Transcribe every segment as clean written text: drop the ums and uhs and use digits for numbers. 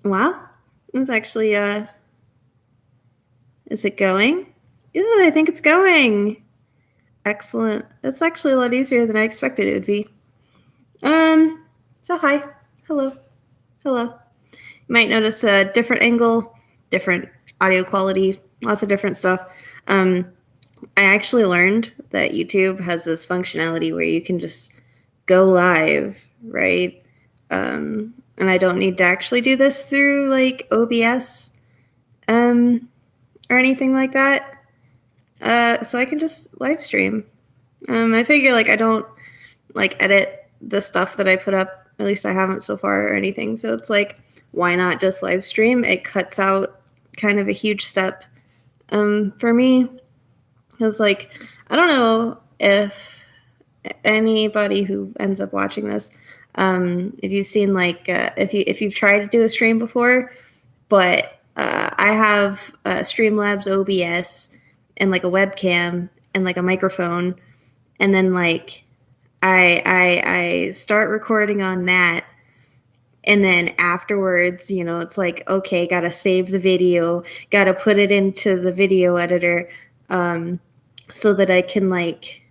Wow. It's actually, is it going? Ooh, I think it's going. Excellent. That's actually a lot easier than I expected it would be. So hi. Hello. Hello. You might notice a different angle, different audio quality, lots of different stuff. I actually learned that YouTube has this functionality where you can just go live, right? And I don't need to actually do this through like OBS or anything like that. So I can just live stream. I figure like I don't like edit the stuff that I put up. At least I haven't so far or anything. So it's like, why not just live stream? It cuts out kind of a huge step for me. Because like I don't know if anybody who ends up watching this, if you've seen like if you've tried to do a stream before, but I have Streamlabs OBS and like a webcam and like a microphone, and then like I start recording on that, and then afterwards, it's like, okay, gotta save the video, gotta put it into the video editor, so that I can like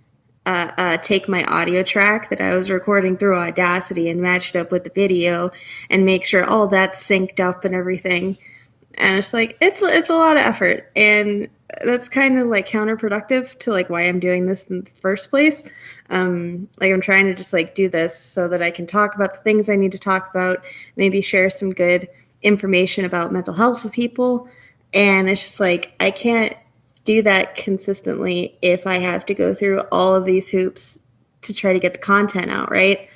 take my audio track that I was recording through Audacity and match it up with the video and make sure all that's synced up and everything. And it's like it's a lot of effort, and that's kind of like counterproductive to like why I'm doing this in the first place. Like I'm trying to just like do this so that I can talk about the things I need to talk about, maybe share some good information about mental health with people. And it's just like I can't do that consistently if I have to go through all of these hoops to try to get the content out, right?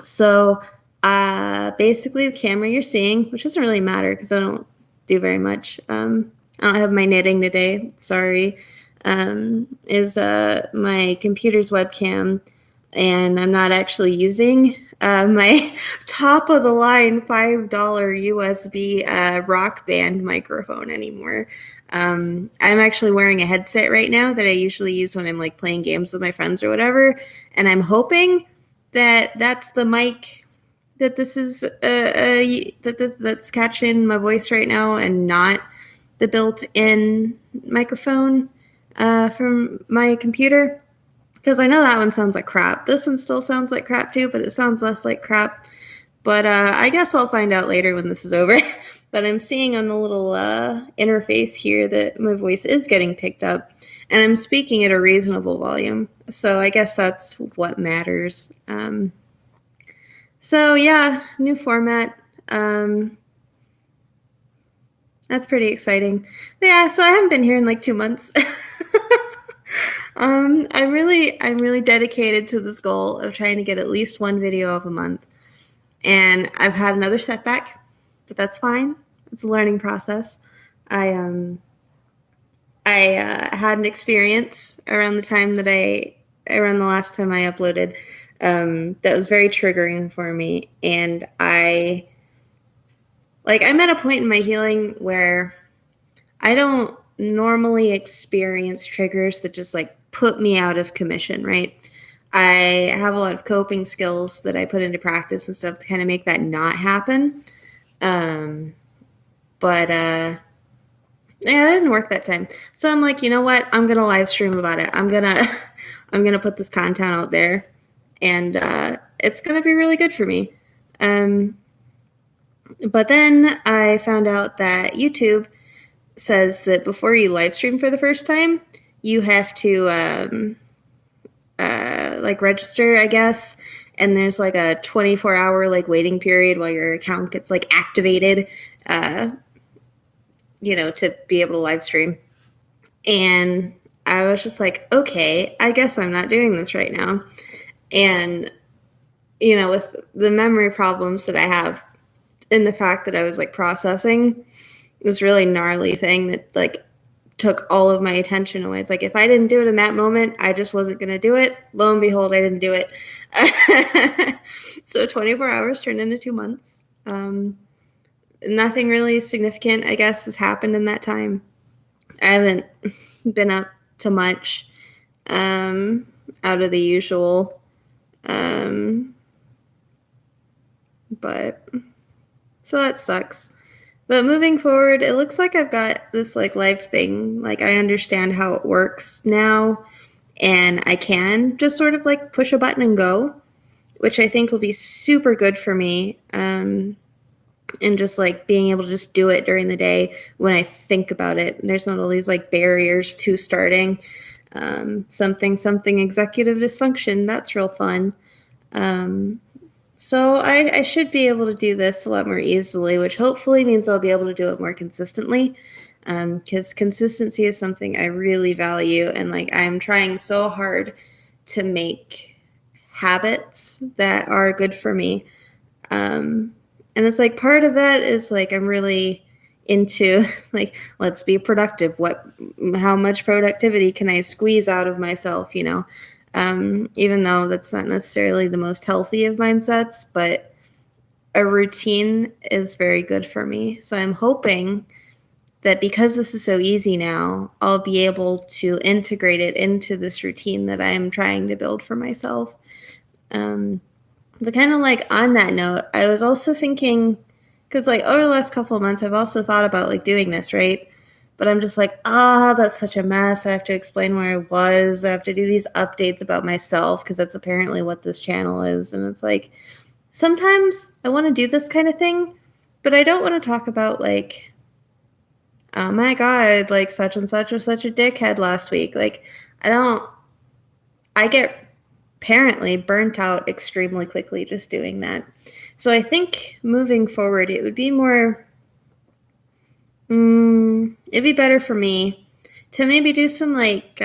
So basically the camera you're seeing, which doesn't really matter because I don't do very much. I don't have my knitting today. Sorry. Is my computer's webcam, and I'm not actually using my top of the line $5 USB Rock Band microphone anymore. I'm actually wearing a headset right now that I usually use when I'm like playing games with my friends or whatever, and I'm hoping that that's the mic that this is that's catching my voice right now, and not the built-in microphone from my computer, because I know that one sounds like crap. This one still sounds like crap too, but it sounds less like crap. But I guess I'll find out later when this is over. But I'm seeing on the little interface here that my voice is getting picked up, and I'm speaking at a reasonable volume. So I guess that's what matters. So yeah, new format. That's pretty exciting. But yeah, so I haven't been here in like 2 months. I'm really dedicated to this goal of trying to get at least one video of a month. And I've had another setback, but that's fine. It's a learning process. I had an experience around around the last time I uploaded, that was very triggering for me, and I'm at a point in my healing where I don't normally experience triggers that just like put me out of commission, right? I have a lot of coping skills that I put into practice and stuff to kind of make that not happen. Um, but yeah, that didn't work that time. So I'm like, you know what? I'm gonna live stream about it. I'm gonna put this content out there, and it's gonna be really good for me. Um, but then I found out that YouTube says that before you live stream for the first time, you have to like register, I guess. And there's like a 24-hour like waiting period while your account gets like activated, uh, to be able to live stream. And I was just like, okay, I guess I'm not doing this right now. And with the memory problems that I have, and the fact that I was like processing this really gnarly thing that like took all of my attention away. It's like if I didn't do it in that moment, I just wasn't going to do it. Lo and behold, I didn't do it. So 24 hours turned into 2 months. Nothing really significant, I guess, has happened in that time. I haven't been up to much out of the usual. But So that sucks. But moving forward, it looks like I've got this like life thing. Like I understand how it works now, and I can just sort of like push a button and go, which I think will be super good for me. And just like being able to just do it during the day when I think about it. And there's not all these like barriers to starting something executive dysfunction. That's real fun. So I should be able to do this a lot more easily, which hopefully means I'll be able to do it more consistently. Because consistency is something I really value, and like I'm trying so hard to make habits that are good for me. And it's like part of that is like I'm really into like let's be productive. How much productivity can I squeeze out of myself, you know? Even though that's not necessarily the most healthy of mindsets, but a routine is very good for me. So I'm hoping that because this is so easy now, I'll be able to integrate it into this routine that I'm trying to build for myself. But kind of like on that note, I was also thinking, because like over the last couple of months, I've also thought about like doing this, right? But I'm just like, that's such a mess. I have to explain where I was. I have to do these updates about myself because that's apparently what this channel is. And it's like, sometimes I want to do this kind of thing, but I don't want to talk about like, oh my God, like such and such was such a dickhead last week. Like, I get apparently burnt out extremely quickly just doing that. So I think moving forward, it would be more, it'd be better for me to maybe do some like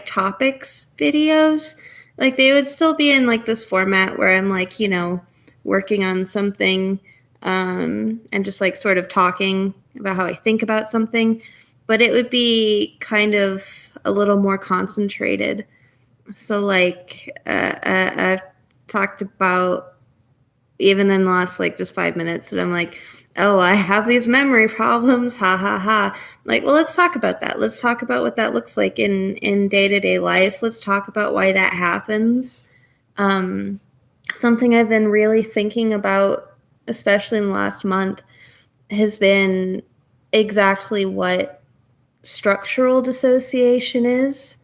topics videos. Like they would still be in like this format where I'm like, you know, working on something and just like sort of talking about how I think about something. But it would be kind of a little more concentrated. So like I've talked about even in the last like just 5 minutes that I'm like, oh, I have these memory problems, ha ha ha. Like, well, let's talk about that. Let's talk about what that looks like in day-to-day life. Let's talk about why that happens. Something I've been really thinking about, especially in the last month, has been exactly what structural dissociation is,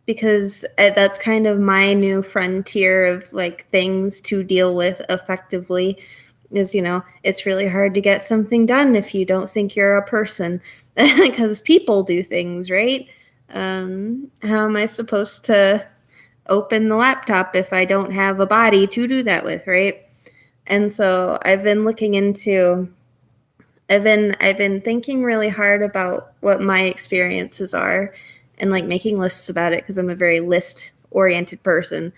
because that's kind of my new frontier of like things to deal with effectively. Is, you know, it's really hard to get something done if you don't think you're a person, because people do things, right? How am I supposed to open the laptop if I don't have a body to do that with, right? And so I've been looking into I've been thinking really hard about what my experiences are and like making lists about it because I'm a very list oriented person.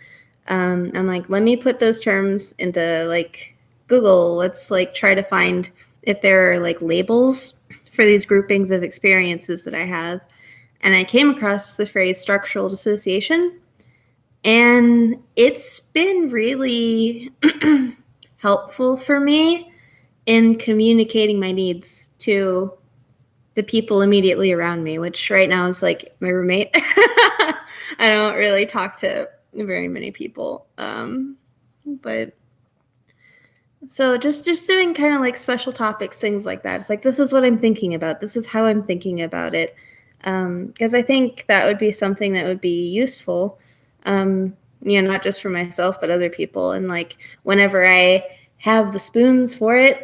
I'm like, let me put those terms into like Google. Let's like try to find if there are like labels for these groupings of experiences that I have. And I came across the phrase structural dissociation, and it's been really helpful for me in communicating my needs to the people immediately around me, which right now is like my roommate. I don't really talk to very many people. But so just doing kind of like special topics, things like that. It's like, this is what I'm thinking about. This is how I'm thinking about it. Because I think that would be something that would be useful, you know, not just for myself, but other people. And like whenever I have the spoons for it,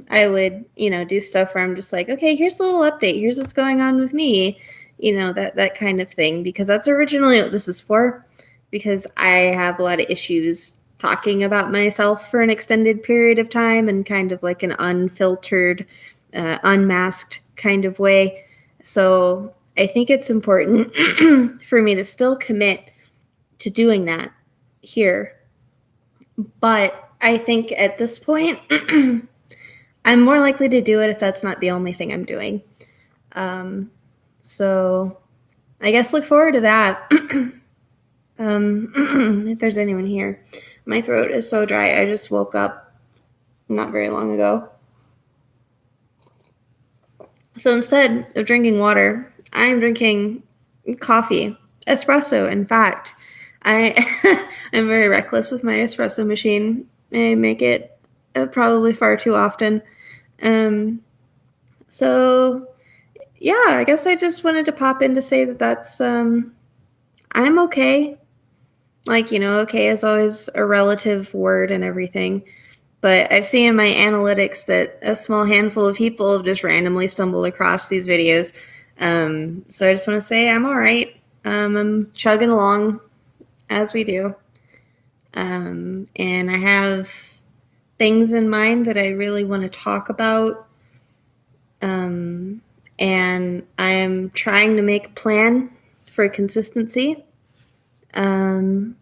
I would, you know, do stuff where I'm just like, okay, here's a little update. Here's what's going on with me, you know, that kind of thing. Because that's originally what this is for. Because I have a lot of issues talking about myself for an extended period of time and kind of like an unfiltered, unmasked kind of way. So I think it's important for me to still commit to doing that here. But I think at this point, I'm more likely to do it if that's not the only thing I'm doing. So I guess look forward to that. If there's anyone here. My throat is so dry. I just woke up not very long ago. So instead of drinking water, I'm drinking coffee, espresso. In fact, I'm very reckless with my espresso machine. I make it probably far too often. So yeah, I guess I just wanted to pop in to say that that's I'm okay. Like, okay is always a relative word and everything. But I've seen in my analytics that a small handful of people have just randomly stumbled across these videos. So I just want to say I'm all right. I'm chugging along as we do. And I have things in mind that I really want to talk about. And I am trying to make a plan for consistency. And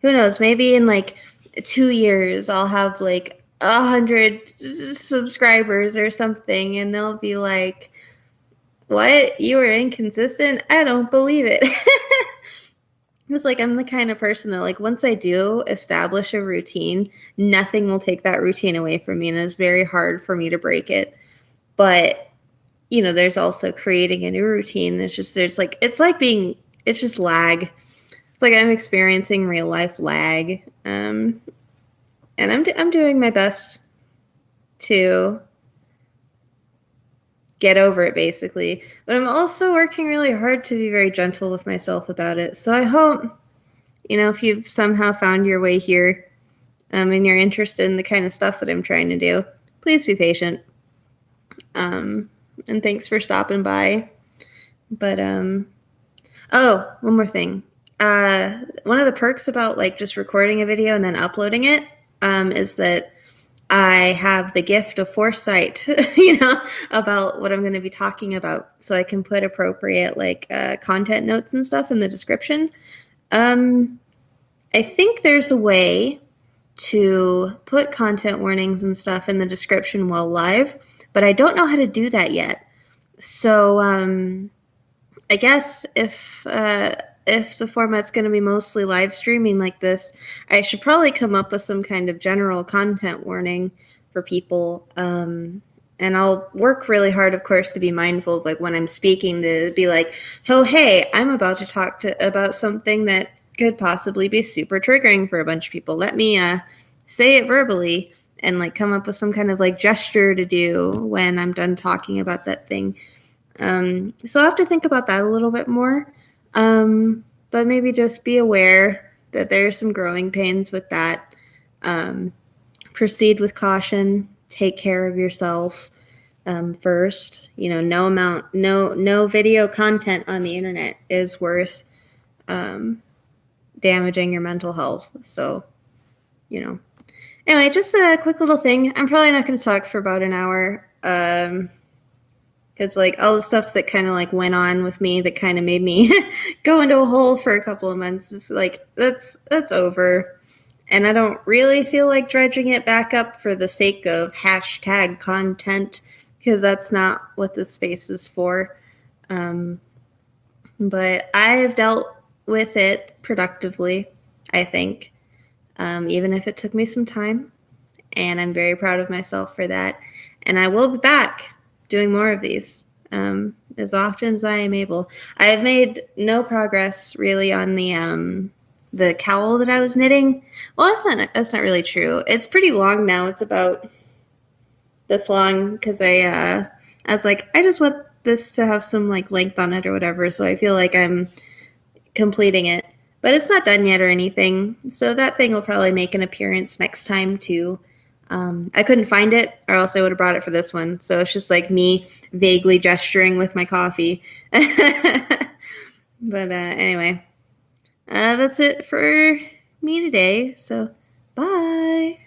who knows, maybe in like 2 years I'll have like 100 subscribers or something, and they'll be like, what? You were inconsistent? I don't believe it. It's like I'm the kind of person that, like, once I do establish a routine, nothing will take that routine away from me, and it's very hard for me to break it. But there's also creating a new routine. It's just it's just lag. It's like I'm experiencing real life lag, and I'm doing my best to get over it, basically. But I'm also working really hard to be very gentle with myself about it. So I hope, if you've somehow found your way here, and you're interested in the kind of stuff that I'm trying to do, please be patient. And thanks for stopping by. But oh, one more thing. One of the perks about like just recording a video and then uploading it is that I have the gift of foresight, about what I'm going to be talking about, so I can put appropriate like content notes and stuff in the description. I think there's a way to put content warnings and stuff in the description while live, but I don't know how to do that yet. So I guess if the format's going to be mostly live streaming like this, I should probably come up with some kind of general content warning for people. And I'll work really hard, of course, to be mindful of like when I'm speaking to be like, oh, hey, I'm about to talk about something that could possibly be super triggering for a bunch of people. Let me say it verbally and like come up with some kind of like gesture to do when I'm done talking about that thing. So I'll have to think about that a little bit more. But maybe just be aware that there's some growing pains with that. Proceed with caution. Take care of yourself first. No video content on the internet is worth damaging your mental health. So, Anyway, just a quick little thing. I'm probably not going to talk for about an hour. Because like all the stuff that kind of like went on with me that kind of made me go into a hole for a couple of months is like that's over, and I don't really feel like dredging it back up for the sake of hashtag content, because that's not what this space is for. But I've dealt with it productively, I think, even if it took me some time, and I'm very proud of myself for that. And I will be back doing more of these as often as I am able. I have made no progress really on the cowl that I was knitting. Well, that's not really true. It's pretty long now. It's about this long because I was like, I just want this to have some like length on it or whatever. So I feel like I'm completing it, but it's not done yet or anything. So that thing will probably make an appearance next time too. I couldn't find it, or else I would have brought it for this one. So it's just like me vaguely gesturing with my coffee. But anyway, that's it for me today. So bye.